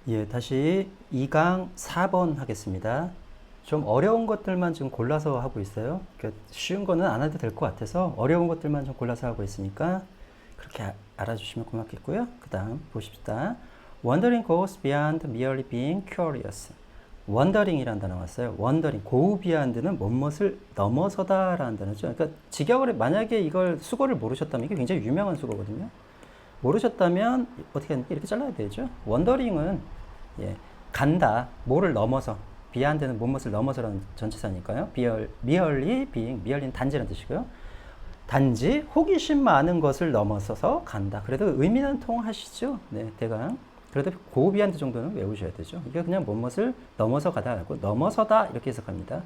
예, 다시 2강 4번 하겠습니다. 좀 어려운 것들만 지금 골라서 하고 있어요. 그러니까 쉬운 거는 안 해도 될 것 같아서 어려운 것들만 좀 골라서 하고 있으니까 그렇게 알아주시면 고맙겠고요. 그 다음 보십시다. Wondering goes beyond merely being curious. Wondering이라는 단어 왔어요. Wondering, go beyond는 무엇을 넘어서다 라는 단어죠. 그러니까 직역을 만약에 이걸 수거를 모르셨다면 이게 굉장히 유명한 수거거든요. 모르셨다면 어떻게 이렇게 잘라야 되죠. 원더링은 간다, 뭐를 넘어서, 비하인드는 무엇을 넘어서라는 전치사니까요. merely being, merely는 단지라는 뜻이고요. 단지 호기심 많은 것을 넘어서서 간다. 그래도 의미는 통하시죠. 네, 대강. 그래도 고 비하인드 정도는 외우셔야 되죠. 이게 그냥 무엇을 넘어서 가다 하고 넘어서다 이렇게 해석합니다.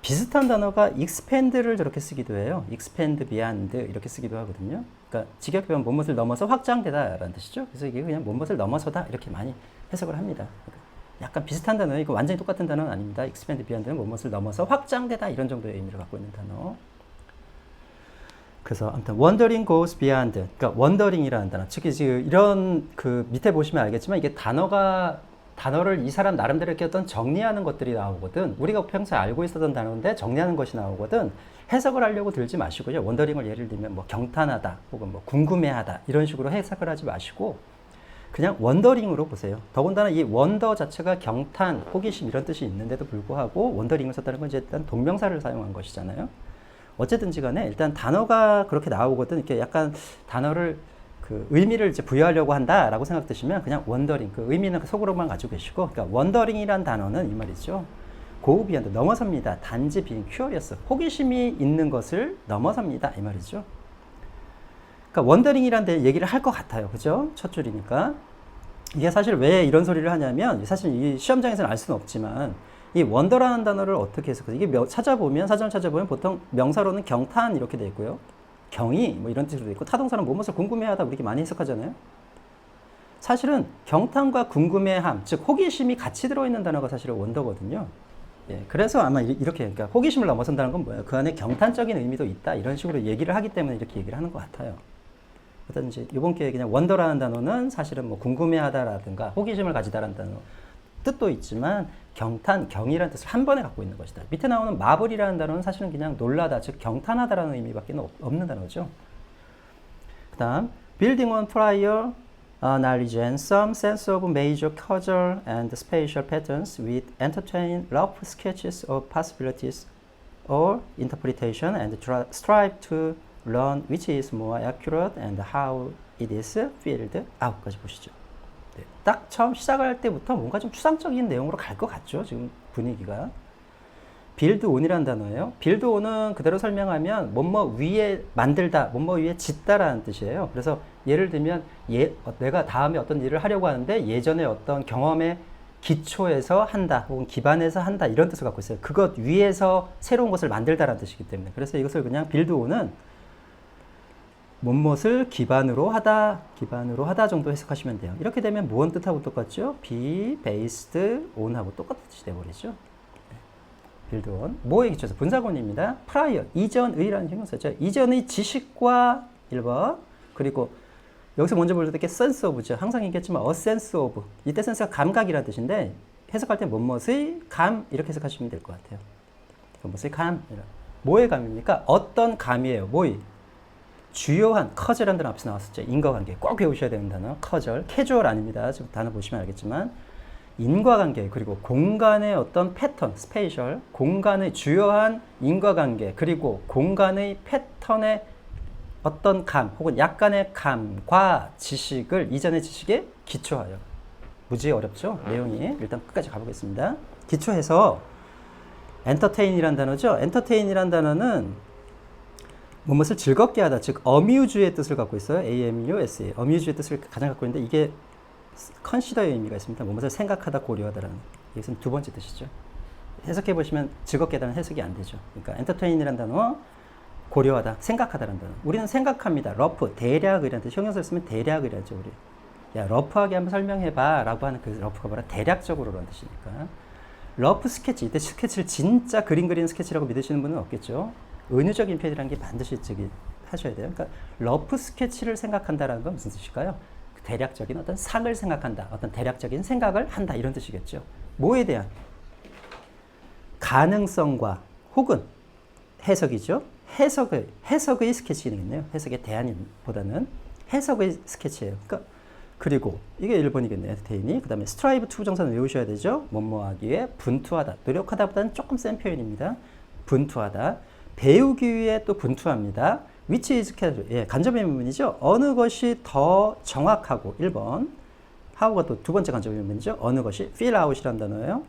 비슷한 단어가 expand를 저렇게 쓰기도 해요. expand beyond 이렇게 쓰기도 하거든요. 그러니까 직역하면 무엇을 넘어서 확장되다 라는 뜻이죠. 그래서 이게 그냥 무엇을 넘어서다 이렇게 많이 해석을 합니다. 그러니까 약간 비슷한 단어, 이거 완전히 똑같은 단어는 아닙니다. expand beyond는 무엇을 넘어서 확장되다 이런 정도의 의미를 갖고 있는 단어. 그래서 아무튼 wandering goes beyond, 그러니까 wondering이라는 단어, 특히 지금 이런 그 밑에 보시면 알겠지만 이게 단어를 이 사람 나름대로 이렇게 어떤 정리하는 것들이 나오거든. 우리가 평소에 알고 있었던 단어인데 정리하는 것이 나오거든. 해석을 하려고 들지 마시고요. 원더링을 예를 들면 뭐 경탄하다 혹은 뭐 궁금해하다 이런 식으로 해석을 하지 마시고 그냥 원더링으로 보세요. 더군다나 이 원더 자체가 경탄, 호기심 이런 뜻이 있는데도 불구하고 원더링을 썼다는 건 이제 일단 동명사를 사용한 것이잖아요. 어쨌든지 간에 일단 단어가 그렇게 나오거든. 이렇게 약간 단어를 그 의미를 이제 부여하려고 한다라고 생각되시면 그냥 원더링, 그 의미는 속으로만 가지고 계시고, 그러니까 원더링이란 단어는 이 말이죠. go beyond, 넘어섭니다. 단지 being curious, 호기심이 있는 것을 넘어섭니다. 이 말이죠. 그러니까 원더링이란 데 얘기를 할 것 같아요. 그죠? 첫 줄이니까. 이게 사실 왜 이런 소리를 하냐면, 사실 이 시험장에서는 알 수는 없지만, 이 원더라는 단어를 어떻게 해석해서 이게 찾아보면, 사전을 찾아보면 보통 명사로는 경탄 이렇게 돼 있고요. 경이 뭐 이런 뜻으로 돼 있고, 타동사는 무엇을 궁금해하다 우리가 많이 해석하잖아요. 사실은 경탄과 궁금해함, 즉 호기심이 같이 들어있는 단어가 사실은 원더거든요. 예, 그래서 아마 이렇게, 그러니까 호기심을 넘어선다는 건 뭐예요? 그 안에 경탄적인 의미도 있다 이런 식으로 얘기를 하기 때문에 이렇게 얘기를 하는 것 같아요. 어떤 이제 이번 기회에 그냥 원더라는 단어는 사실은 뭐 궁금해하다라든가 호기심을 가지다라는 단어 뜻도 있지만 경탄, 경이라는 뜻을 한 번에 갖고 있는 것이다. 밑에 나오는 마블이라는 단어는 사실은 그냥 놀라다, 즉 경탄하다라는 의미밖에 없는 단어죠. 그 다음 building on prior knowledge and some sense of major causal and spatial patterns with entertain rough sketches of possibilities or interpretation and strive to learn which is more accurate and how it is filled out까지 보시죠. 네, 딱 처음 시작할 때부터 뭔가 좀 추상적인 내용으로 갈 것 같죠. 지금 분위기가. build on이라는 단어예요. build on은 그대로 설명하면 뭐뭐 위에 만들다, 뭐뭐 위에 짓다라는 뜻이에요. 그래서 예를 들면 내가 다음에 어떤 일을 하려고 하는데 예전에 어떤 경험에 기초해서 한다 혹은 기반해서 한다 이런 뜻을 갖고 있어요. 그것 위에서 새로운 것을 만들다라는 뜻이기 때문에 그래서 이것을 그냥 build on은 무엇을 기반으로 하다 정도 해석하시면 돼요. 이렇게 되면 무언 뜻하고 똑같죠? be based on하고 똑같은 뜻이 되어버리죠. build on. 뭐에 기초해서? 분사구문입니다. prior, 이전의라는 형용사죠. 이전의 지식과 1번. 그리고 여기서 먼저 볼 때 sense of죠. 항상 얘기했지만 a sense of. 이때 sense가 감각이라는 뜻인데 해석할 때 무엇의 감 이렇게 해석하시면 될 것 같아요. 무엇의 감. 뭐의 감입니까? 어떤 감이에요. 뭐의? 주요한, 커절이라는 단어 앞서 나왔었죠. 인과관계. 꼭 외우셔야 되는 단어. 커절. 캐주얼 아닙니다. 지금 단어 보시면 알겠지만 인과관계, 그리고 공간의 어떤 패턴, 스페이셜, 공간의 주요한 인과관계, 그리고 공간의 패턴의 어떤 감, 혹은 약간의 감과 지식을 이전의 지식에 기초하여. 무지 어렵죠? 내용이. 일단 끝까지 가보겠습니다. 기초해서 entertain이라는 단어죠. entertain이라는 단어는 무엇을 즐겁게 하다, 즉 amuse의 뜻을 갖고 있어요. A-M-U-S-E. amuse의 뜻을 가장 갖고 있는데 이게 consider의 의미가 있습니다. 무엇을 생각하다, 고려하다라는. 이것은 두 번째 뜻이죠. 해석해 보시면 즐겁게 하다는 해석이 안 되죠. 그러니까 entertain이라는 단어, 고려하다, 생각하다라는 단어. 우리는 생각합니다. rough, 대략이라는 뜻. 형용사를 쓰면 대략이라죠, 우리. 야, 러프하게 한번 설명해봐 라고 하는 그 러프가 뭐라? 대략적으로라는 뜻이니까. 러프 스케치, 이때 스케치를 진짜 그림 그리는 스케치라고 믿으시는 분은 없겠죠. 은유적인 표현이라는 게 반드시 하셔야 돼요. 그러니까 러프 스케치를 생각한다라는 건 무슨 뜻일까요? 대략적인 어떤 상을 생각한다. 어떤 대략적인 생각을 한다. 이런 뜻이겠죠. 뭐에 대한? 가능성과 혹은 해석이죠. 해석의 스케치겠네요. 해석의 대안보다는 해석의 스케치예요. 그러니까 그리고 이게 1번이겠네요. 데이니. 그 다음에 스트라이브 투 부정사는 외우셔야 되죠. 뭐뭐하기 위해 분투하다. 노력하다보다는 조금 센 표현입니다. 분투하다. 배우기 위해 또 분투합니다. which is 예, 간접의 의문이죠. 어느 것이 더 정확하고 1번. how가 또 두 번째 간접의 의문이죠. 어느 것이 fill out이라는 단어예요.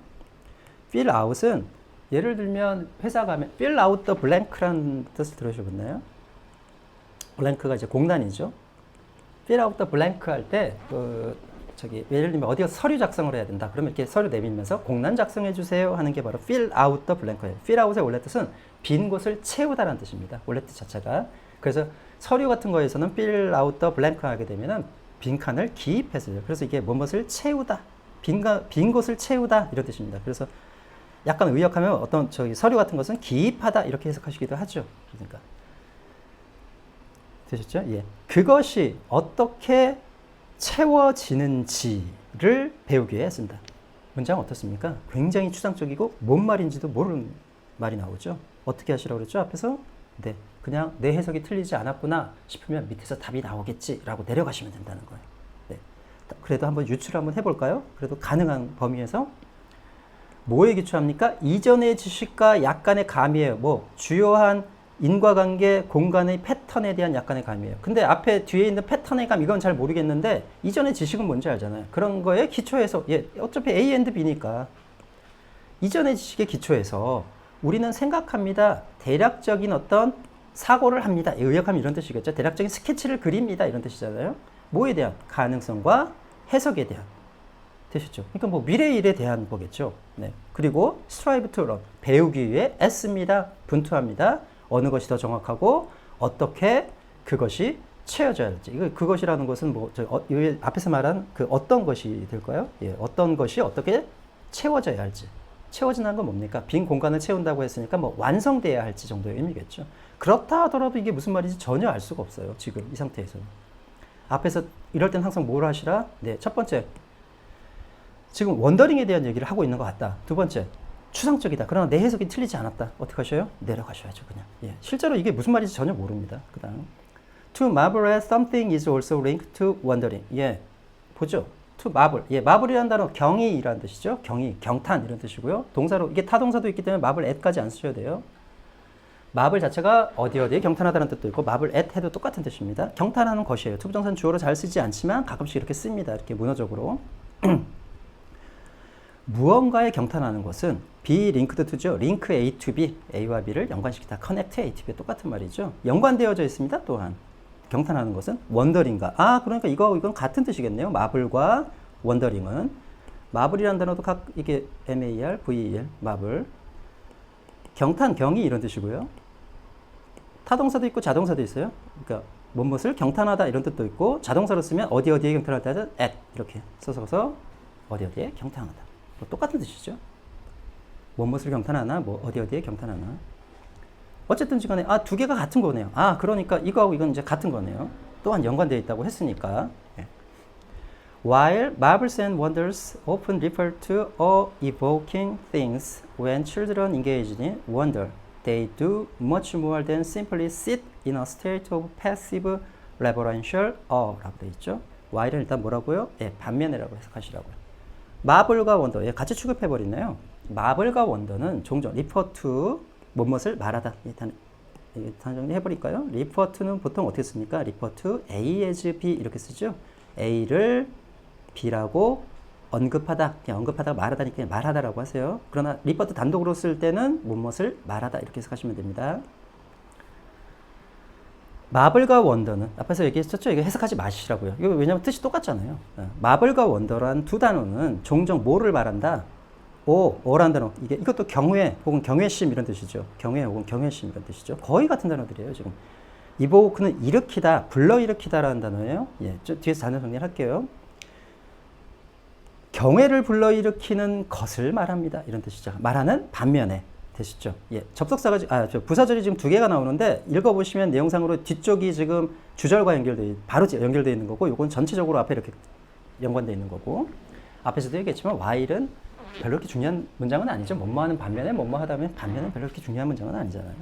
fill out은 예를 들면 회사 가면 fill out the blank라는 뜻을 들으셔봤나요? blank가 이제 공란이죠. fill out the blank 할 때 예를 들면 어디가 서류 작성을 해야 된다. 그러면 이렇게 서류 내밀면서 공란 작성해 주세요 하는 게 바로 fill out the blank예요. fill out의 원래 뜻은 빈 곳을 채우다라는 뜻입니다. 원래 뜻 자체가. 그래서 서류 같은 거에서는 fill out the blank 하게 되면은 빈 칸을 기입해서요. 그래서 이게 무엇을 채우다. 빈 곳을 채우다 이런 뜻입니다. 그래서 약간 의역하면 어떤 서류 같은 것은 기입하다 이렇게 해석하시기도 하죠. 그러니까 되셨죠? 예. 그것이 어떻게 채워지는지를 배우기 위해 쓴다. 문장은 어떻습니까? 굉장히 추상적이고 뭔 말인지도 모르는 말이 나오죠. 어떻게 하시라고 그랬죠? 앞에서 네, 그냥 내 해석이 틀리지 않았구나 싶으면 밑에서 답이 나오겠지라고 내려가시면 된다는 거예요. 네. 그래도 한번 유추를 한번 해볼까요? 그래도 가능한 범위에서 뭐에 기초합니까? 이전의 지식과 약간의 감이에요. 뭐 주요한 인과관계, 공간의 패턴에 대한 약간의 감이에요. 근데 앞에 뒤에 있는 패턴의 감 이건 잘 모르겠는데 이전의 지식은 뭔지 알잖아요. 그런 거에 기초해서 어차피 A and B니까 이전의 지식에 기초해서 우리는 생각합니다. 대략적인 어떤 사고를 합니다. 의역하면 이런 뜻이겠죠. 대략적인 스케치를 그립니다. 이런 뜻이잖아요. 뭐에 대한? 가능성과 해석에 대한. 되셨죠? 그러니까 뭐 미래의 일에 대한 거겠죠. 네. 그리고 strive to learn. 배우기 위해 애씁니다. 분투합니다. 어느 것이 더 정확하고 어떻게 그것이 채워져야 할지. 그것이라는 것은 앞에서 말한 그 어떤 것이 될까요? 예, 어떤 것이 어떻게 채워져야 할지. 채워진다는 건 뭡니까? 빈 공간을 채운다고 했으니까 뭐 완성돼야 할지 정도의 의미겠죠. 그렇다 하더라도 이게 무슨 말인지 전혀 알 수가 없어요. 지금 이 상태에서는. 앞에서 이럴 땐 항상 뭘 하시라? 네, 첫 번째. 지금 원더링에 대한 얘기를 하고 있는 것 같다. 두 번째. 추상적이다. 그러나 내 해석이 틀리지 않았다. 어떻게 하셔요? 내려가셔야죠, 그냥. 예. 실제로 이게 무슨 말인지 전혀 모릅니다. 그 다음. To marvel at something is also linked to wondering. 예. 보죠? To marvel. 예, marvel이라는 단어 경이라는 뜻이죠. 경이, 경탄 이런 뜻이고요. 동사로, 이게 타동사도 있기 때문에 marvel at까지 안 쓰셔야 돼요. marvel 자체가 어디에 경탄하다는 뜻도 있고 marvel at 해도 똑같은 뜻입니다. 경탄하는 것이에요. 투부정사는 주어로 잘 쓰지 않지만 가끔씩 이렇게 씁니다. 이렇게 문어적으로. 무언가에 경탄하는 것은 be linked to죠. link A to B, A와 B를 연관시키다. connect A to B 똑같은 말이죠. 연관되어져 있습니다. 또한 경탄하는 것은 wondering과 그러니까 이건 같은 뜻이겠네요. marvel과 wondering은 marvel이라는 단어도 이게 M-A-R, V-E-L, marvel 경탄, 경이 이런 뜻이고요. 타동사도 있고 자동사도 있어요. 그러니까 무엇을 경탄하다 이런 뜻도 있고 자동사로 쓰면 어디에 경탄하다 at 이렇게 써서 어디에 경탄하다. 똑같은 뜻이죠. 무엇을 경탄하나, 어디에 경탄하나. 어쨌든 간에, 두 개가 같은 거네요. 그러니까 이거하고 이건 이제 같은 거네요. 또한 연관되어 있다고 했으니까. 예. While marvels and wonders often refer to evoking things when children engage in wonder, they do much more than simply sit in a state of passive reverential awe라고 되어 있죠. while은 일단 뭐라고요? 예, 반면에라고 해석하시라고요. 마블과 원더, 같이 취급해버리네요. 마블과 원더는 종종 refer to 무엇을 말하다. 단정리 해버릴까요? refer to는 보통 어떻게 씁니까? refer to A as B 이렇게 쓰죠. A를 B라고 언급하다. 그냥 언급하다가 말하다니까 그냥 말하다라고 하세요. 그러나 refer to 단독으로 쓸 때는 무엇을 말하다 이렇게 해석하시면 됩니다. 마블과 원더는 앞에서 얘기했었죠. 이거 해석하지 마시라고요. 이거 왜냐면 뜻이 똑같잖아요. 마블과 원더란 두 단어는 종종 뭐를 말한다? 오라는 단어. 이것도 경외 혹은 경외심 이런 뜻이죠. 경외 혹은 경외심 이런 뜻이죠. 거의 같은 단어들이에요, 지금. 이보크는 일으키다, 불러일으키다라는 단어예요. 예, 뒤에서 단어 정리를 할게요. 경외를 불러일으키는 것을 말합니다. 이런 뜻이죠. 말하는 반면에 되시죠? 예, 접속사가 부사절이 지금 두 개가 나오는데 읽어보시면 내용상으로 뒤쪽이 지금 주절과 바로 연결되어 있는 거고, 요건 전체적으로 앞에 이렇게 연관되어 있는 거고, 앞에서도 얘기했지만 while은 별로 그렇게 중요한 문장은 아니죠. 뭐뭐하는 반면에 뭐뭐하다면 반면은 별로 그렇게 중요한 문장은 아니잖아요.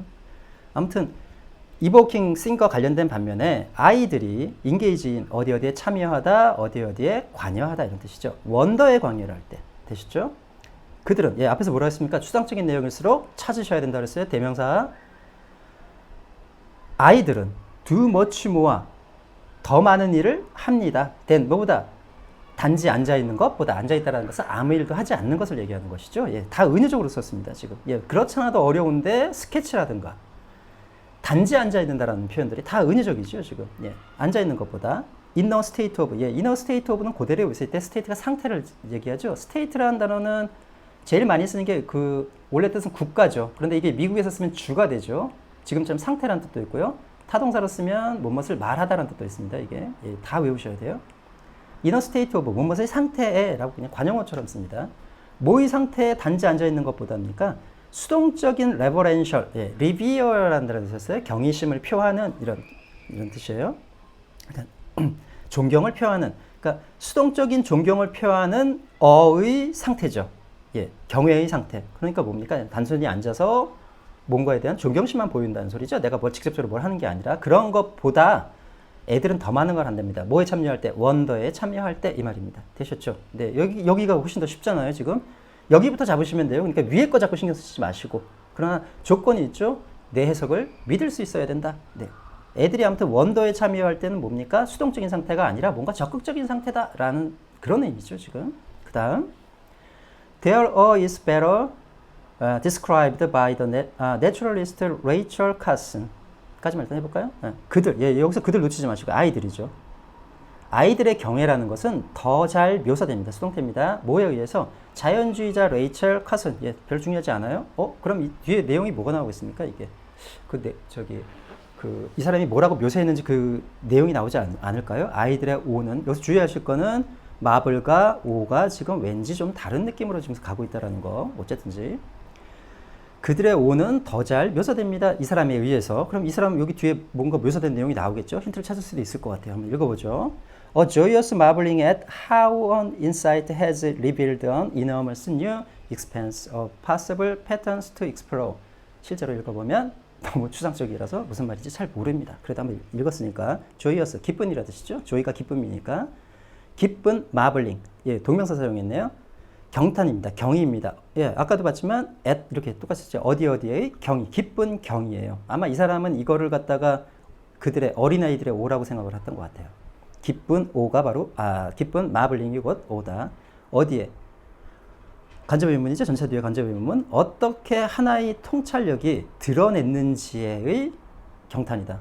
아무튼 evoking thing과 관련된 반면에 아이들이 engage인 어디에 참여하다, 어디에 관여하다 이런 뜻이죠. wonder에 관여를 할 때 되시죠? 그들은 앞에서 뭐라 했습니까? 추상적인 내용일수록 찾으셔야 된다 그랬어요. 대명사. 아이들은 do much more 더 많은 일을 합니다. than 뭐보다 단지 앉아있는 것보다 앉아있다는 것은 아무 일도 하지 않는 것을 얘기하는 것이죠. 다 은유적으로 썼습니다. 지금. 그렇잖아도 어려운데 스케치라든가 단지 앉아있는다라는 표현들이 다 은유적이죠. 지금. 앉아있는 것보다 inner state of. inner state of는 고대로 있을 때 state가 상태를 얘기하죠. state라는 단어는 제일 많이 쓰는 게 원래 뜻은 국가죠. 그런데 이게 미국에서 쓰면 주가 되죠. 지금처럼 상태라는 뜻도 있고요. 타동사로 쓰면 무엇을 말하다라는 뜻도 있습니다. 이게 다 외우셔야 돼요. inner state of 무엇의 상태에 라고 그냥 관용어처럼 씁니다. 뭐의 상태에 단지 앉아있는 것보다니까 수동적인 reverential, revere라는 단어를 썼어요. 경외심을 표하는 이런 뜻이에요. 존경을 표하는, 그러니까 수동적인 존경을 표하는 어의 상태죠. 경외의 상태. 그러니까 뭡니까? 단순히 앉아서 뭔가에 대한 존경심만 보인다는 소리죠. 내가 직접적으로 뭘 하는 게 아니라 그런 것보다 애들은 더 많은 걸 한답니다. 뭐에 참여할 때? 원더에 참여할 때 이 말입니다. 되셨죠? 네, 여기가 훨씬 더 쉽잖아요, 지금. 여기부터 잡으시면 돼요. 그러니까 위에 거 잡고 신경 쓰지 마시고. 그러나 조건이 있죠. 내 해석을 믿을 수 있어야 된다. 네. 애들이 아무튼 원더에 참여할 때는 뭡니까? 수동적인 상태가 아니라 뭔가 적극적인 상태다라는 그런 의미죠, 지금. 그 다음. Their awe is better described by the naturalist Rachel Carson. 까지만 일단 해볼까요? 그들, 여기서 그들 놓치지 마시고 아이들이죠. 아이들의 경애라는 것은 더 잘 묘사됩니다. 수동태입니다. 뭐에 의해서? 자연주의자 레이첼 카슨. 별 중요하지 않아요? 그럼 이 뒤에 내용이 뭐가 나오고 있습니까? 이게 이 사람이 뭐라고 묘사했는지 그 내용이 나오지 않을까요? 아이들의 오는, 여기서 주의하실 거는 마블과 오가 지금 왠지 좀 다른 느낌으로 지금 가고 있다는 거. 어쨌든지. 그들의 오는 더 잘 묘사됩니다. 이 사람에 의해서. 그럼 이 사람 여기 뒤에 뭔가 묘사된 내용이 나오겠죠? 힌트를 찾을 수도 있을 것 같아요. 한번 읽어보죠. A joyous marveling at how an insight has revealed an enormous new expanse of possible patterns to explore. 실제로 읽어보면 너무 추상적이라서 무슨 말인지 잘 모릅니다. 그래도 한번 읽었으니까 joyous, 기쁜이라 뜻이죠. joy가 기쁨이니까. 기쁜 marveling. 동명사 사용했네요. 경탄입니다. 경의입니다. 아까도 봤지만 at 이렇게 똑같이 썼죠. 어디의 경의, 기쁜 경의예요. 아마 이 사람은 이거를 갖다가 그들의 어린아이들의 오라고 생각을 했던 것 같아요. 기쁜 오가 바로 기쁜 marveling이 곧 오다. 어디에? 간접 의문이죠. 전체 뒤에 간접 의문. 어떻게 하나의 통찰력이 드러냈는지의 경탄이다.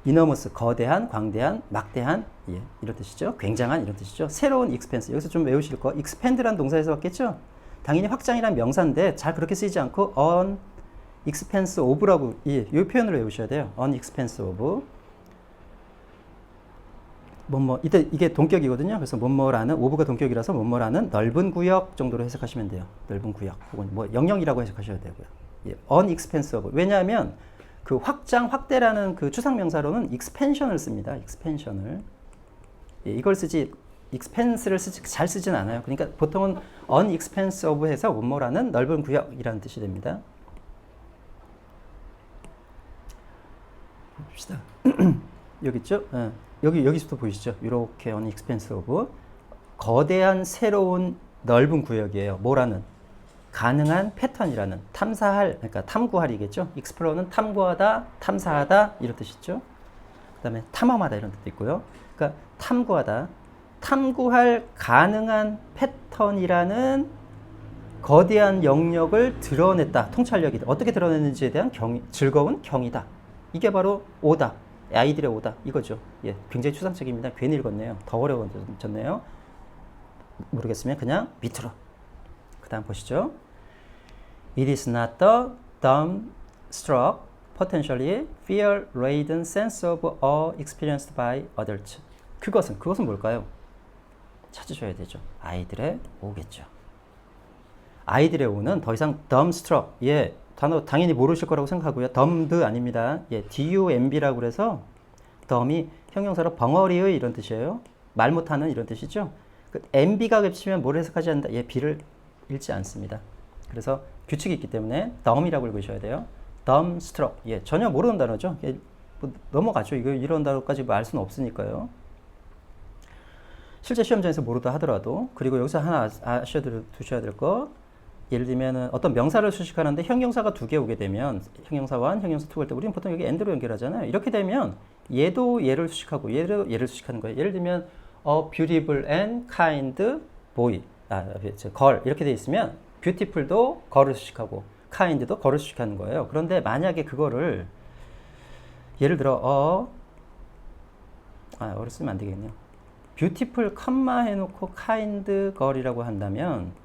이너머스, 거대한, 광대한, 막대한, 이런 뜻이죠. 굉장한 이런 뜻이죠. 새로운 익스펜스. 여기서 좀 외우실 거. 익스펜드란 동사에서 왔겠죠? 당연히 확장이란 명사인데 잘 그렇게 쓰이지 않고 on expense of라고 이 표현을 외우셔야 돼요. on expense of. 이때 이게 동격이거든요. 그래서 뭐뭐라는 of가 동격이라서 뭐뭐라는 넓은 구역 정도로 해석하시면 돼요. 넓은 구역 혹은 영역이라고 해석하셔야 되고요. on expense of. 왜냐하면 그 확대라는 그 추상명사로는 expansion을 씁니다. expansion을. 이걸 쓰지 expense를 잘 쓰진 않아요. 그러니까 보통은 on expense of 해서 뭐뭐라는 넓은 구역이라는 뜻이 됩니다. 봅시다. 여기 있죠? 여기서부터 보이시죠? 이렇게 on expense of 거대한 새로운 넓은 구역이에요. 뭐라는? 가능한 패턴이라는 그러니까 탐구할이겠죠. explore는 탐구하다, 탐사하다 이런 뜻이죠. 그 다음에 탐험하다 이런 뜻도 있고요. 그러니까 탐구하다, 탐구할 가능한 패턴이라는 거대한 영역을 드러냈다. 통찰력이다. 어떻게 드러냈는지에 대한 즐거운 경이다. 이게 바로 오다. 아이들의 오다. 이거죠. 굉장히 추상적입니다. 괜히 읽었네요. 더 어려워졌네요. 모르겠으면 그냥 밑으로. 그 다음 보시죠. It is not the dumbstruck, potentially fear-laden sense of awe experienced by adults. 그것은 뭘까요? 찾으셔야 되죠. 아이들의 오겠죠. 아이들의 오는 더 이상 dumbstruck, 예, 단어 당연히 모르실 거라고 생각하고요. dumbed 아닙니다. 예, dumb라고 그래서 dumb이 형용사로 벙어리의 이런 뜻이에요. 말 못하는 이런 뜻이죠. 그 mb가 겹치면 뭘 해석하지 않는다? 예, b를 읽지 않습니다. 그래서 규칙이 있기 때문에 dumb이라고 읽으셔야 돼요. dumbstruck, 예, 전혀 모르는 단어죠. 예, 뭐 넘어가죠. 이거 이런 단어까지 뭐 알 수는 없으니까요. 실제 시험장에서 모르다 하더라도. 그리고 여기서 하나 두셔야 될 거, 예를 들면 어떤 명사를 수식하는데 형용사가 두 개 오게 되면 형용사 1, 형용사 2 할 때 우리는 보통 여기 and로 연결하잖아요. 이렇게 되면 얘도 얘를 수식하고 얘도 얘를 수식하는 거예요. 예를 들면 a beautiful and kind boy, girl 이렇게 돼 있으면 beautiful도 girl을 수식하고 kind도 girl을 수식하는 거예요. 그런데 만약에 그거를 예를 들어 어를 쓰면 안 되겠네요. beautiful 컴마 해놓고 kind girl이라고 한다면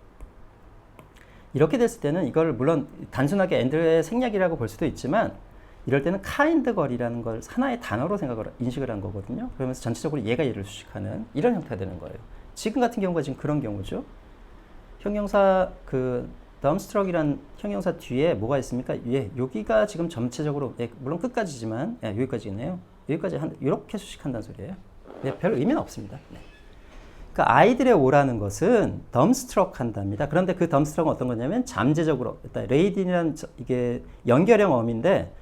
이렇게 됐을 때는 이걸 물론 단순하게 and의 생략이라고 볼 수도 있지만 이럴 때는 kind girl이라는 걸 하나의 단어로 인식을 한 거거든요. 그러면서 전체적으로 얘가 얘를 수식하는 이런 형태가 되는 거예요. 지금 같은 경우가 지금 그런 경우죠. 형용사 dumbstruck이란 형용사 뒤에 뭐가 있습니까? 예, 여기가 지금 전체적으로 예, 물론 끝까지지만 예, 여기까지네요. 여기까지 이렇게 수식한다는 소리예요. 네, 별 의미는 없습니다. 네. 그러니까 아이들의 오라는 것은 dumbstruck 한답니다. 그런데 그 dumbstruck은 어떤 거냐면 잠재적으로 일단 레이딘이라는 이게 연결형 어민데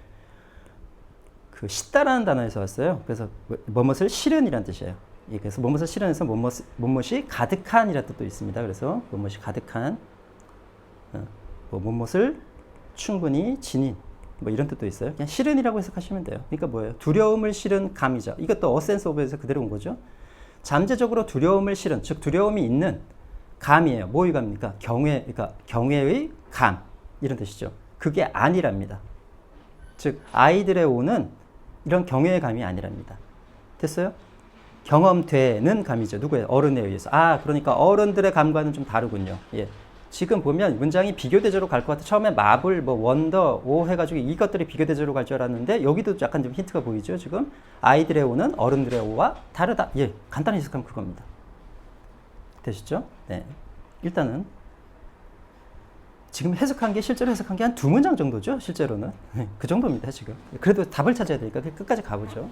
그 씻다라는 단어에서 왔어요. 그래서 뭐뭇을 실은이라는 뜻이에요. 예, 그래서 뭐뭇을 실은해서 뭐뭇이 가득한이라는 뜻도 있습니다. 그래서 뭐뭇이 가득한, 뭐뭇을 충분히 지닌, 뭐 이런 뜻도 있어요. 그냥 실은이라고 해석하시면 돼요. 그러니까 뭐예요? 두려움을 실은 감이죠. 이것도 어센스 오브에서 그대로 온 거죠. 잠재적으로 두려움을 실은, 즉 두려움이 있는 감이에요. 뭐의 감입니까? 그러니까 경외의 감 이런 뜻이죠. 그게 아니랍니다. 즉 아이들의 오는 이런 경외의 감이 아니랍니다. 됐어요? 경험되는 감이죠. 누구예요? 어른에 의해서. 그러니까 어른들의 감과는 좀 다르군요. 예. 지금 보면 문장이 비교대조로 갈 것 같아. 처음에 마블, 원더, 오 해가지고 이것들이 비교대조로 갈 줄 알았는데 여기도 약간 좀 힌트가 보이죠. 지금 아이들의 오는 어른들의 오와 다르다. 예, 간단히 해석하면 그겁니다. 되시죠? 네. 일단은 지금 해석한 게 실제로 해석한 게 한 2문장 정도죠. 실제로는 그 정도입니다. 지금. 그래도 답을 찾아야 되니까 끝까지 가보죠.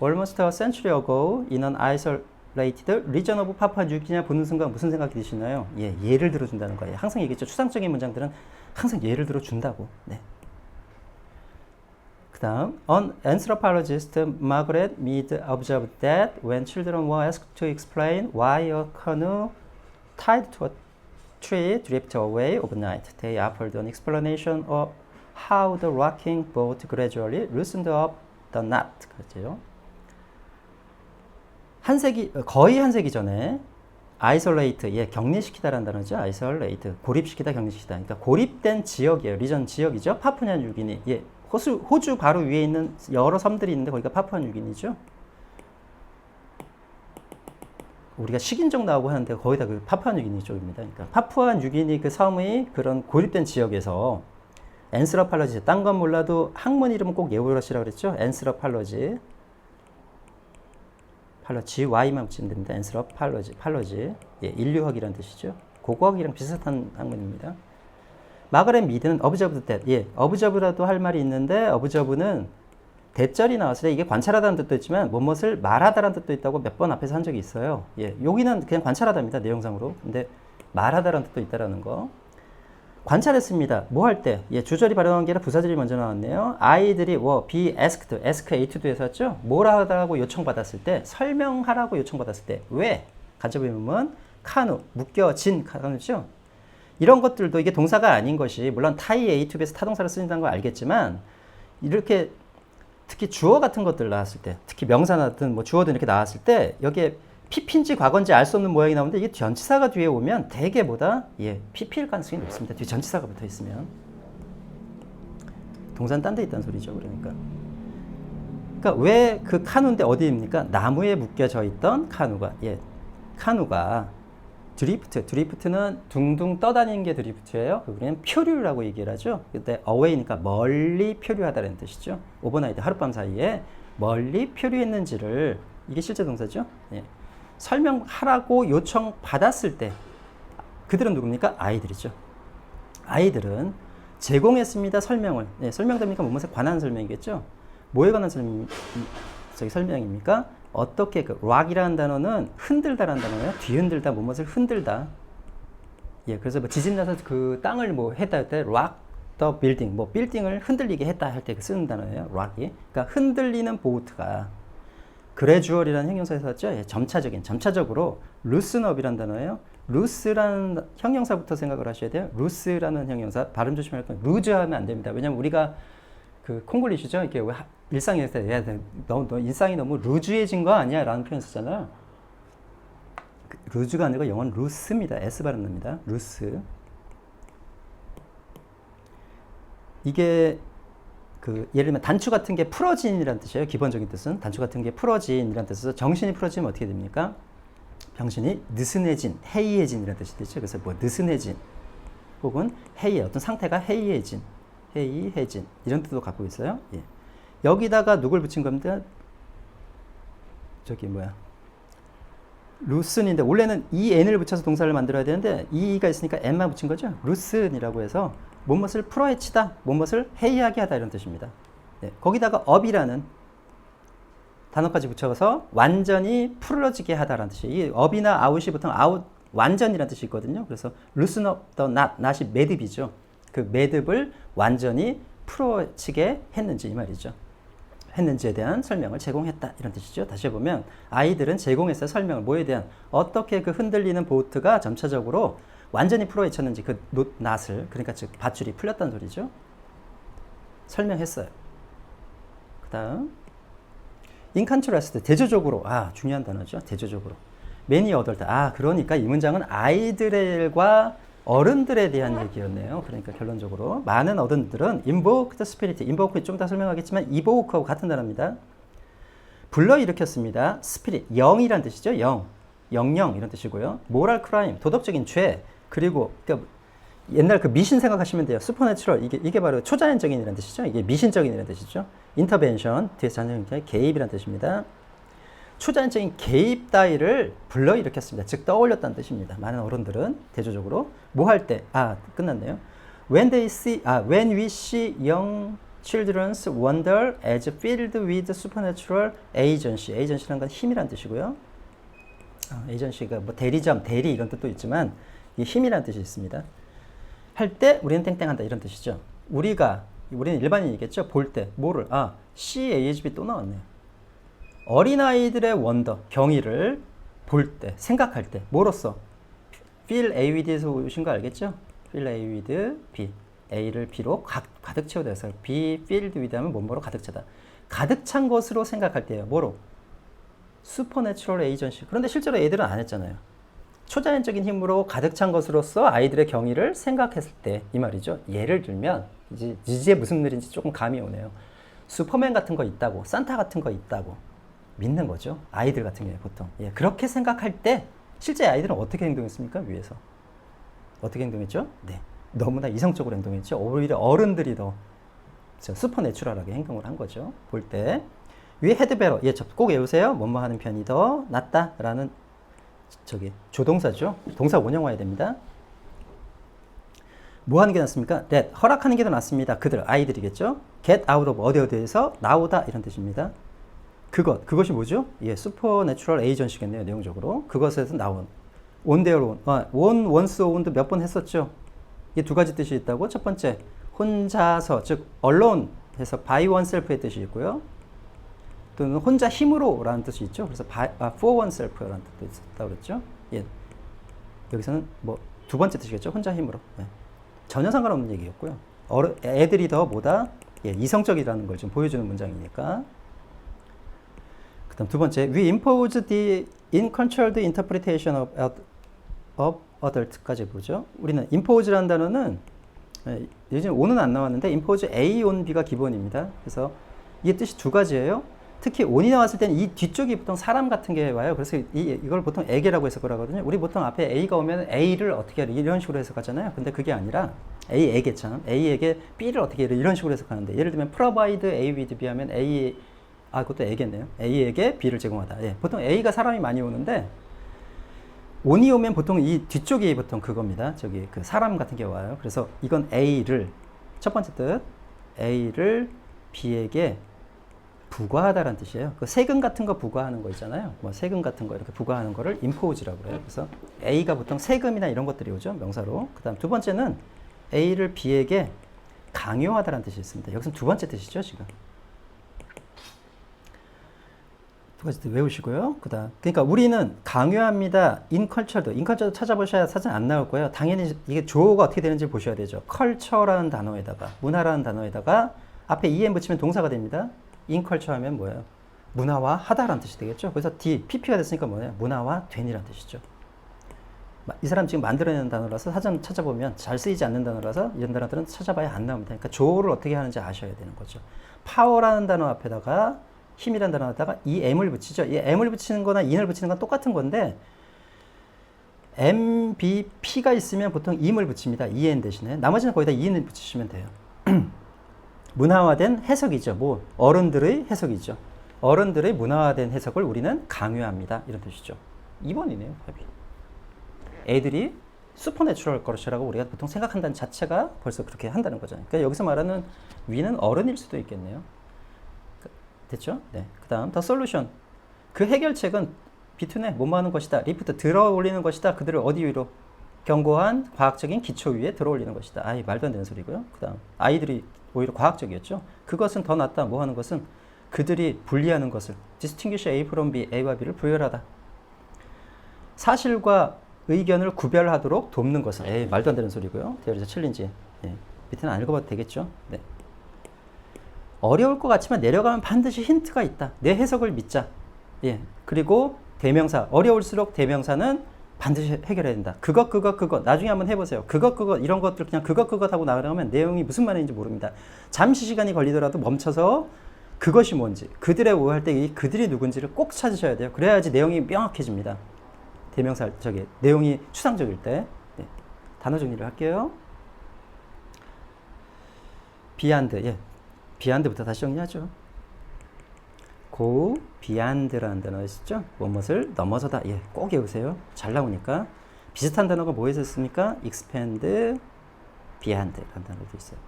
Almost a century ago, in an isolated region of Papua New Guinea 보는 순간 무슨 생각이 드시나요? 예, 예를 들어준다는 거예요. 항상 얘기했죠. 추상적인 문장들은 항상 예를 들어준다고. 네. 그 다음, an anthropologist Margaret Mead observed that when children were asked to explain why a canoe tied to a tree drifted away overnight, they offered an explanation of how the rocking boat gradually loosened up the knot. 그렇죠. 거의 한 세기 전에 isolate, 예, 격리시키다라는 단어죠. isolate, 고립시키다, 격리시키다. 그러니까 고립된 지역이에요. 리전 지역이죠. 파푸아 뉴기니. 예, 호주 바로 위에 있는 여러 섬들이 있는데 거기가 파푸아 뉴기니죠. 우리가 식인종 나오고 하는데 거의 다 그 파푸아 뉴기니 쪽입니다. 그러니까 파푸아 뉴기니 그 섬의 그런 고립된 지역에서 앤스러팔러지, 딴 건 몰라도 학문 이름은 꼭 외우시라고 그랬죠. 앤스러팔러지. GY만 붙이면 됩니다. 앤스러팔러지. 예, 인류학이라는 뜻이죠. 고고학이랑 비슷한 학문입니다. 마가렛 미드는 observed that. 예, observe라도 할 말이 있는데 observe는 대절이 나왔을 때 이게 관찰하다는 뜻도 있지만 무엇을 말하다라는 뜻도 있다고 몇 번 앞에서 한 적이 있어요. 예, 여기는 그냥 관찰하다입니다. 내용상으로. 근데 말하다라는 뜻도 있다라는 거. 관찰했습니다. 뭐 할 때? 예, 주절이 발언한 게 아니라 부사절이 먼저 나왔네요. 아이들이 be asked, ask A to do에서 했죠? 뭘 하라고 요청받았을 때, 설명하라고 요청받았을 때, 왜? 간접의 의문문, 카누, 묶여진 카누죠? 이런 것들도 이게 동사가 아닌 것이, 물론 타이 A to B에서 타동사를 쓰인다는 걸 알겠지만, 이렇게 특히 주어 같은 것들 나왔을 때, 특히 명사나 뭐 주어든 이렇게 나왔을 때, 여기에 PP인지 과거인지 알 수 없는 모양이 나오는데 이게 전치사가 뒤에 오면 대개보다 예, PP일 가능성이 높습니다. 뒤에 전치사가 붙어 있으면. 동사는 딴 데 있다는 소리죠. 그러니까 왜 그 카누인데 어디입니까? 나무에 묶여져 있던 카누가. 예, 카누가 드리프트는 둥둥 떠다니는 게 드리프트예요. 그냥 표류라고 얘기를 하죠. 그때 away니까 멀리 표류하다는 뜻이죠. 오버나이트, 하룻밤 사이에 멀리 표류했는지를, 이게 실제 동사죠. 예. 설명하라고 요청받았을 때 그들은 누굽니까? 아이들이죠. 아이들은 제공했습니다. 설명을. 네, 설명됩니까? 무엇에 관한 설명이겠죠? 뭐에 관한 설명입니까? 어떻게 그 락이라는 단어는 흔들다라는 단어예요. 뒤흔들다, 무엇을 흔들다. 예, 그래서 뭐 지진 나서 그 땅을 뭐 했다 할 때 락 더 빌딩, 뭐 빌딩을 흔들리게 했다 할 때 쓰는 단어예요. 락이. 그러니까 흔들리는 보트가 그래주얼이라는 형용사에서 왔죠. 예, 점차적으로 루스업이라는 단어예요. 루스라는 형용사부터 생각을 하셔야 돼요. 루스라는 형용사 발음 조심할 거예요. 루즈 하면 안 됩니다. 왜냐면 우리가 그 콩글리시죠. 이게 일상에서 너 일상이 너무 루즈해진 거 아니야? 라는 표현 쓰잖아요. 루즈가 아니고 영어는 루스입니다. S 발음 납니다. 루스. 이게 그 예를 들면 단추 같은 게 풀어진이라는 뜻이에요. 기본적인 뜻은 단추 같은 게 풀어진이라는 뜻에서 정신이 풀어지면 어떻게 됩니까? 병신이 느슨해진, 해이해진이라는 뜻이 되죠. 그래서 뭐 느슨해진 혹은 해이 어떤 상태가 해이해진, 해이해진 이런 뜻도 갖고 있어요. 예. 여기다가 누굴 붙인 겁니다. 저기 뭐야? 루슨인데 원래는 en을 붙여서 동사를 만들어야 되는데 e가 있으니까 n만 붙인 거죠. 루슨이라고 해서 뭔것을 풀어헤치다, 뭔것을 해이하게 하다 이런 뜻입니다. 네, 거기다가 up이라는 단어까지 붙여서 완전히 풀어지게 하다라는 뜻이에요. 이 up이나 out이 보통 out 완전이라는 뜻이 있거든요. 그래서 loosen up the knot, knot이 매듭이죠. 그 매듭을 완전히 풀어치게 했는지 이 말이죠. 했는지에 대한 설명을 제공했다 이런 뜻이죠. 다시 해보면 아이들은 제공했어요. 설명을 뭐에 대한 어떻게 그 흔들리는 보트가 점차적으로 완전히 풀어헤쳤는지 그 낫을 그러니까 즉 밧줄이 풀렸다는 소리죠. 설명했어요. 그 다음 in contrast 대조적으로 중요한 단어죠. 대조적으로 many adult 그러니까 이 문장은 아이들과 어른들에 대한 얘기였네요. 그러니까 결론적으로 많은 어른들은 invoke the spirit, invoke 좀 더 설명하겠지만 evoke하고 같은 단어입니다. 불러일으켰습니다. spirit, 영이란 뜻이죠. 영영 이런 뜻이고요. moral crime, 도덕적인 죄 그리고 그러니까 옛날 그 미신 생각하시면 돼요. supernatural 이게 바로 초자연적인이라는 뜻이죠. 이게 미신적인이라는 뜻이죠. intervention 뒤에서 자연적인 개입이라는 뜻입니다. 초자연적인 개입 따위를 불러일으켰습니다. 즉 떠올렸다는 뜻입니다. 많은 어른들은 대조적으로 뭐 할 때 끝났네요. When we see young children's wonder as filled with supernatural agency. agency라는 건 힘이란 뜻이고요. agency가 뭐 대리점, 대리 이런 뜻도 있지만 이 힘이란 뜻이 있습니다. 할 때 우리는 땡땡한다 이런 뜻이죠. 우리는 일반인이겠죠. 볼 때 뭐를 CAHB 또 나왔네요. 어린아이들의 원더, 경이를 볼 때, 생각할 때 뭐로써? fill A with에서 오신 거 알겠죠? fill A with B, A를 B로 가득 채우다 해서 be filled with 하면 뭐로 가득 차다. 가득 찬 것으로 생각할 때예요. 뭐로? supernatural agency. 그런데 실제로 애들은 안 했잖아요. 초자연적인 힘으로 가득 찬 것으로서 아이들의 경이를 생각했을 때 이 말이죠. 예를 들면 이제 무슨 일인지 조금 감이 오네요. 슈퍼맨 같은 거 있다고, 산타 같은 거 있다고 믿는 거죠. 아이들 같은 경우에 보통. 예, 그렇게 생각할 때 실제 아이들은 어떻게 행동했습니까? 위에서. 어떻게 행동했죠? 네. 너무나 이성적으로 행동했죠. 오히려 어른들이 더 슈퍼내추럴하게 행동을 한 거죠. 볼 때. 위에 헤드베러. 꼭 외우세요. 뭐뭐 하는 편이 더 낫다라는 조동사죠. 동사 원형화해야 됩니다. 뭐 하는 게 낫습니까? that. 허락하는 게 더 낫습니다. 그들, 아이들이겠죠. get out of 어디에서 나오다 이런 뜻입니다. 그것이 뭐죠? 슈퍼내추럴 에이전시겠네요. 내용적으로. 그것에서 나온. on their own. on, once, own도 몇 번 했었죠. 이 두 가지 뜻이 있다고. 첫 번째, 혼자서, 즉 alone 해서 by oneself의 뜻이 있고요. 또는 혼자 힘으로 라는 뜻이 있죠. 그래서 for oneself라는 뜻도 있었다고 그랬죠. 여기서는 뭐 두 번째 뜻이겠죠. 혼자 힘으로. 전혀 상관없는 얘기였고요. 애들이 더 뭐다? 이성적이라는 걸 좀 보여주는 문장이니까. 그 다음 두 번째, we impose the uncontrolled interpretation of adult까지 보죠. 우리는 impose라는 단어는 요즘 on은 안 나왔는데 impose A on B가 기본입니다. 그래서 이 뜻이 두 가지예요. 특히 on이 나왔을 때는 이 뒤쪽이 보통 사람 같은 게 와요. 그래서 이걸 보통 에게라고 해석을 하거든요. 우리 보통 앞에 A가 오면 A를 어떻게 하려 이런 식으로 해석하잖아요. 근데 그게 아니라 A에게 B를 어떻게 해야 이런 식으로 해석하는데 예를 들면 provide A with B 하면 그것도 A겠네요. A에게 B를 제공하다. 보통 A가 사람이 많이 오는데 on이 오면 보통 이 뒤쪽이 보통 그겁니다. 저기 그 사람 같은 게 와요. 그래서 이건 A를 첫 번째 뜻 A를 B에게 부과하다라는 뜻이에요. 그 세금 같은 거 부과하는 거 있잖아요. 뭐 세금 같은 거 이렇게 부과하는 거를 impose라고 그래요. 그래서 A가 보통 세금이나 이런 것들이 오죠. 명사로. 그다음 두 번째는 A를 B에게 강요하다라는 뜻이 있습니다. 여기서 두 번째 뜻이죠, 지금. 두 가지 뜻 외우시고요. 그다음 그러니까 우리는 강요합니다. 인컬처도 찾아보셔야 사진 안 나올 거예요. 당연히 이게 주어가 어떻게 되는지 보셔야 되죠. 컬처라는 단어에다가 문화라는 단어에다가 앞에 en 붙이면 동사가 됩니다. 인컬처 하면 뭐예요? 문화화 하다라는 뜻이 되겠죠. 그래서 pp가 됐으니까 뭐예요? 문화화 된이라는 뜻이죠. 이 사람 지금 만들어내는 단어라서 사전 찾아보면 잘 쓰이지 않는 단어라서 이런 단어들은 찾아봐야 안 나옵니다. 그러니까 조어를 어떻게 하는지 아셔야 되는 거죠. 파워라는 단어 앞에다가 힘이라는 단어에다가 이 m을 붙이죠. 이 m을 붙이는 거나 in을 붙이는 건 똑같은 건데 mbp가 있으면 보통 im을 붙입니다. en 대신에. 나머지는 거의 다 en을 붙이시면 돼요. 문화화된 해석이죠. 뭐 어른들의 해석이죠. 어른들의 문화화된 해석을 우리는 강요합니다. 이런 뜻이죠. 2번이네요. 답이. 애들이 슈퍼내추럴 것이라고 우리가 보통 생각한다는 자체가 벌써 그렇게 한다는 거죠. 그러니까 여기서 말하는 위는 어른일 수도 있겠네요. 됐죠? 네. 그 다음 더 솔루션. 그 해결책은 비투네 뭐뭐 하는 것이다. 리프트 들어 올리는 것이다. 그들을 어디 위로? 견고한 과학적인 기초 위에 들어 올리는 것이다. 아이 말도 안 되는 소리고요. 그 다음 아이들이 오히려 과학적이었죠. 그것은 더 낫다. 뭐 하는 것은 그들이 분리하는 것을 distinguish A from B, A와 B를 구별하다. 사실과 의견을 구별하도록 돕는 것은 에이 말도 안 되는 소리고요. 대열에서 챌린지. 예. 밑에는 안 읽어봐도 되겠죠. 네. 어려울 것 같지만 내려가면 반드시 힌트가 있다. 내 해석을 믿자. 예. 그리고 대명사 어려울수록 대명사는 반드시 해결해야 된다. 그것 나중에 한번 해보세요. 그것 이런 것들 그냥 그것 하고 나가면 내용이 무슨 말인지 모릅니다. 잠시 시간이 걸리더라도 멈춰서 그것이 뭔지 그들의 오해할 때 이 그들이 누군지를 꼭 찾으셔야 돼요. 그래야지 내용이 명확해집니다. 대명사 저기 내용이 추상적일 때. 네. 단어 정리를 할게요. 비안드 예. 비안드부터 다시 정리하죠. go beyond라는 단어 있었죠? 무엇을 넘어서다. 예, 꼭 외우세요. 잘 나오니까. 비슷한 단어가 뭐에서 있습니까? expand, beyond라는 단어도 있어요.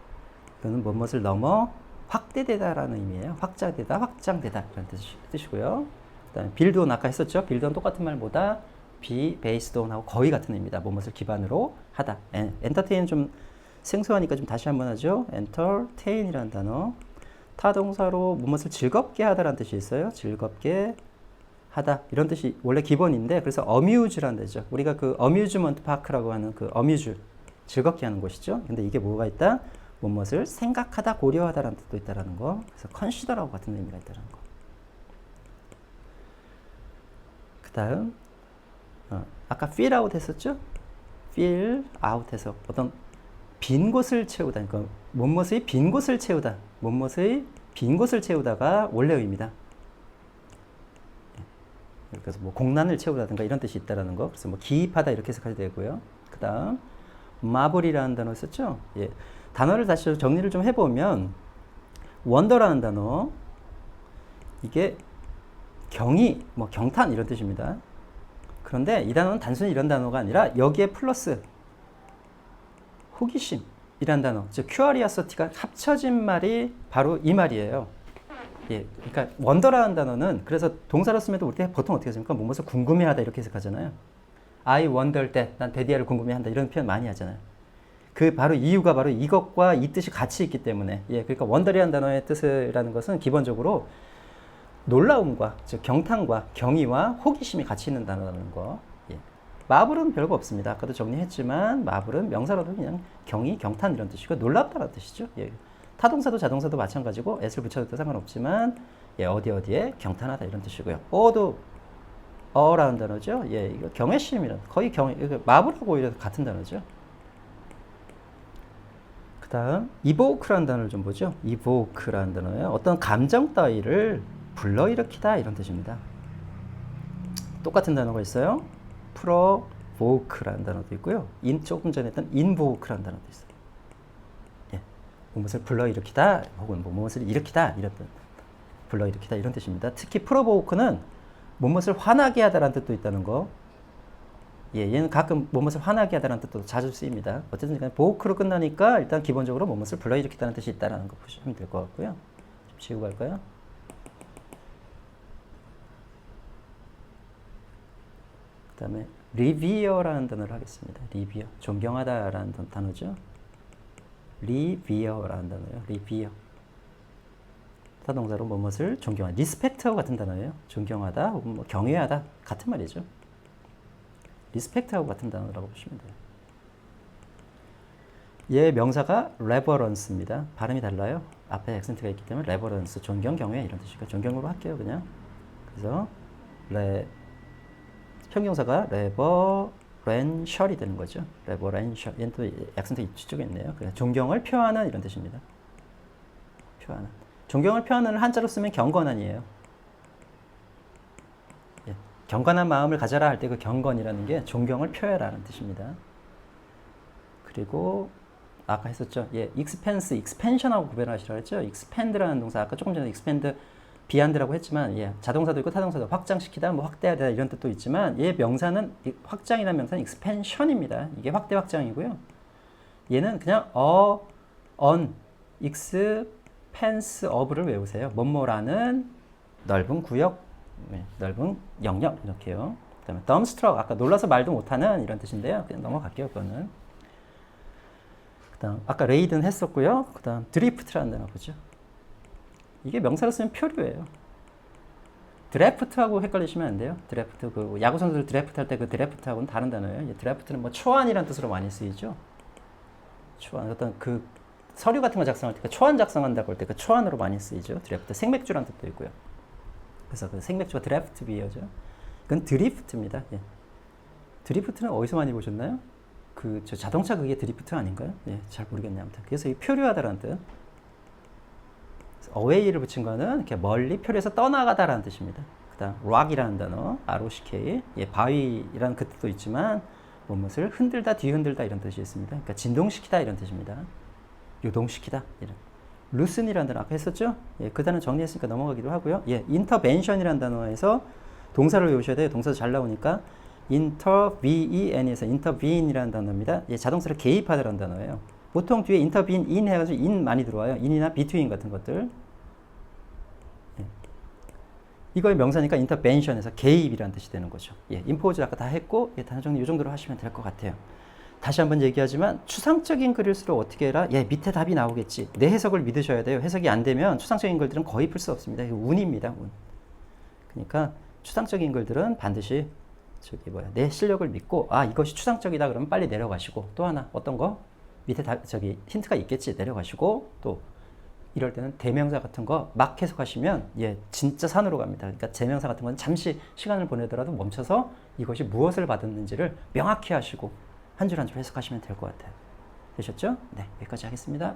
이거는 무엇을 넘어 확대되다라는 의미예요. 확장되다, 확장되다 이런 뜻이고요. 그다음에 build on 아까 했었죠? build on 똑같은 말보다 be based on하고 거의 같은 의미다. 무엇을 기반으로 하다. entertain 좀 생소하니까 좀 다시 한번 하죠. entertain이라는 단어. 타동사로 무엇을 즐겁게 하다라는 뜻이 있어요. 즐겁게 하다 이런 뜻이 원래 기본인데 그래서 amuse라는 뜻이죠. 우리가 그 amusement park라고 하는 그 amuse 즐겁게 하는 곳이죠. 근데 이게 뭐가 있다? 무엇을 생각하다, 고려하다라는 뜻도 있다라는 거. 그래서 consider하고 같은 의미가 있다라는 거. 그 다음 아까 fill out 했었죠? fill out 해서 어떤 빈 곳을 채우다. 그러니까 무엇의 빈 곳을 채우다. 무엇의 빈 곳을 채우다가 원래 의미다. 그래서 뭐 공란을 채우다든가 이런 뜻이 있다라는 거. 그래서 뭐 기입하다 이렇게 해석하셔도 되고요. 그 다음 마블이라는 단어 있었죠? 예. 단어를 다시 정리를 좀 해보면 원더라는 단어 이게 경이 뭐 경탄 이런 뜻입니다. 그런데 이 단어는 단순히 이런 단어가 아니라 여기에 플러스 호기심이란 단어, 즉 큐어리어서티가 합쳐진 말이 바로 이 말이에요. 예, 그러니까 원더라는 단어는 그래서 동사로 쓰면 우리 보통 어떻게 씁니까? 무엇을 궁금해하다 이렇게 해석하잖아요. I wonder that, 난 데디아를 궁금해한다 이런 표현 많이 하잖아요. 그 바로 이유가 바로 이것과 이 뜻이 같이 있기 때문에 예, 그러니까 원더리라는 단어의 뜻이라는 것은 기본적으로 놀라움과 즉 경탄과 경의와 호기심이 같이 있는 단어라는 거. 예. 마블은 별거 없습니다. 아까도 정리했지만 마블은 명사로도 그냥 경의, 경탄 이런 뜻이고 놀랍다라는 뜻이죠. 예. 타동사도 자동사도 마찬가지고 s를 붙여도 상관없지만 예, 어디에 경탄하다 이런 뜻이고요. 어라는 단어죠. 예, 이거 경외심이란 거의 마블하고 이런 같은 단어죠. 그 다음 evoke라는 단어를 좀 보죠. evoke라는 단어예요. 어떤 감정 따위를 불러일으키다 이런 뜻입니다. 똑같은 단어가 있어요. provoke라는 단어도 있고요. 조금 전에 했던 invoke라는 단어도 있어요. 예, 무엇을 불러일으키다 혹은 무엇을 일으키다 이런 뜻. 불러일으키다 이런 뜻입니다. 특히 provoke는 무엇을 화나게 하다라는 뜻도 있다는 거. 예, 얘는 가끔 무엇을 화나게 하다는 뜻도 자주 쓰입니다. 어쨌든 간에 보호크로 끝나니까 일단 기본적으로 무엇을 불러일으키다는 뜻이 있다는 거 보시면 될 것 같고요. 좀 지우고 갈까요? 그 다음에 리비어라는 단어를 하겠습니다. 리비어, 존경하다라는 단어죠. 리비어라는 단어예요. 리비어. 타동사로 무엇을 존경하다. 리스펙트하고 같은 단어예요. 존경하다 혹은 뭐 경외하다 같은 말이죠. 리스펙트하고 같은 단어라고 보시면 돼요. 얘 명사가 레버런스입니다. 발음이 달라요. 앞에 액센트가 있기 때문에 레버런스, 존경, 경외 이런 뜻이니까 존경으로 할게요. 그냥. 그래서 형용사가 레버렌셜이 되는 거죠. 레버렌셜. 얘는 또 액센트 이쪽에 있네요. 그냥 존경을 표하는 이런 뜻입니다. 표하는. 존경을 표하는 한자로 쓰면 경건한이에요. 예. 경건한 마음을 가져라 할 때 그 경건이라는 게 존경을 표해라는 뜻입니다. 그리고 아까 했었죠. 예, expense, expansion하고 구별하시라고 했죠. expand라는 동사 아까 조금 전에 expand, beyond라고 했지만 예, 자동사도 있고 타동사도 확장시키다, 뭐 확대하다 이런 뜻도 있지만 얘 명사는 확장이라는 명사는 expansion입니다. 이게 확대 확장이고요. 얘는 그냥 on, expanse of를 외우세요. 뭐뭐라는 넓은 구역, 네, 넓은 영역 이렇게요. 그다음에 dumbstruck 아까 놀라서 말도 못하는 이런 뜻인데요. 그냥 넘어갈게요. 그거는. 그다음 아까 레이든 했었고요. 그다음 드리프트라는 단어 보죠. 이게 명사로 쓰면 표류예요. 드래프트하고 헷갈리시면 안 돼요. 드래프트 그 야구 선수들 드래프트 할 때 그 드래프트하고는 다른 단어예요. 드래프트는 뭐 초안이라는 뜻으로 많이 쓰이죠. 초안 어떤 그 서류 같은 거 작성할 때 그 초안 작성한다고 할 때 그 초안으로 많이 쓰이죠. 드래프트 생맥주라는 뜻도 있고요. 그래서 그 생맥주가 드래프트 비어죠. 그건 드리프트입니다. 예. 드리프트는 어디서 많이 보셨나요? 그 저 자동차 그게 드리프트 아닌가요? 예, 잘 모르겠네요. 아무튼 그래서 이 표류하다라는 뜻. away를 붙인 거는 이렇게 멀리 표류해서 떠나가다라는 뜻입니다. 그다음 rock이라는 단어, ROCK, 예, 바위라는 그 뜻도 있지만 무엇을 흔들다, 뒤흔들다 이런 뜻이 있습니다. 그러니까 진동시키다 이런 뜻입니다. 요동시키다 이런. loosen이라는 단어 아까 했었죠? 예, 그 단어 정리했으니까 넘어가기도 하고요. 예, intervention이라는 단어에서 동사를 외우셔야 돼요. 동사 잘 나오니까 interven에서 intervene이라는 단어입니다. 예, 자동차를 개입하다라는 단어예요. 보통 뒤에 intervene, in 해가지고 in 많이 들어와요. in이나 between 같은 것들. 예. 이거의 명사니까 intervention에서 개입이라는 뜻이 되는 거죠. 예, impose 아까 다 했고, 예, 단어 정리 이 정도로 하시면 될 것 같아요. 다시 한번 얘기하지만 추상적인 글일수록 어떻게 해라? 예, 밑에 답이 나오겠지. 내 해석을 믿으셔야 돼요. 해석이 안 되면 추상적인 글들은 거의 풀 수 없습니다. 이거 운입니다. 운. 그러니까 추상적인 글들은 반드시 내 실력을 믿고 이것이 추상적이다 그러면 빨리 내려가시고 또 하나 어떤 거 밑에 힌트가 있겠지 내려가시고 또 이럴 때는 대명사 같은 거 막 해석하시면 예 진짜 산으로 갑니다. 그러니까 대명사 같은 건 잠시 시간을 보내더라도 멈춰서 이것이 무엇을 받았는지를 명확히 하시고 한 줄 한 줄 해석하시면 될 것 같아요. 되셨죠? 네, 여기까지 하겠습니다.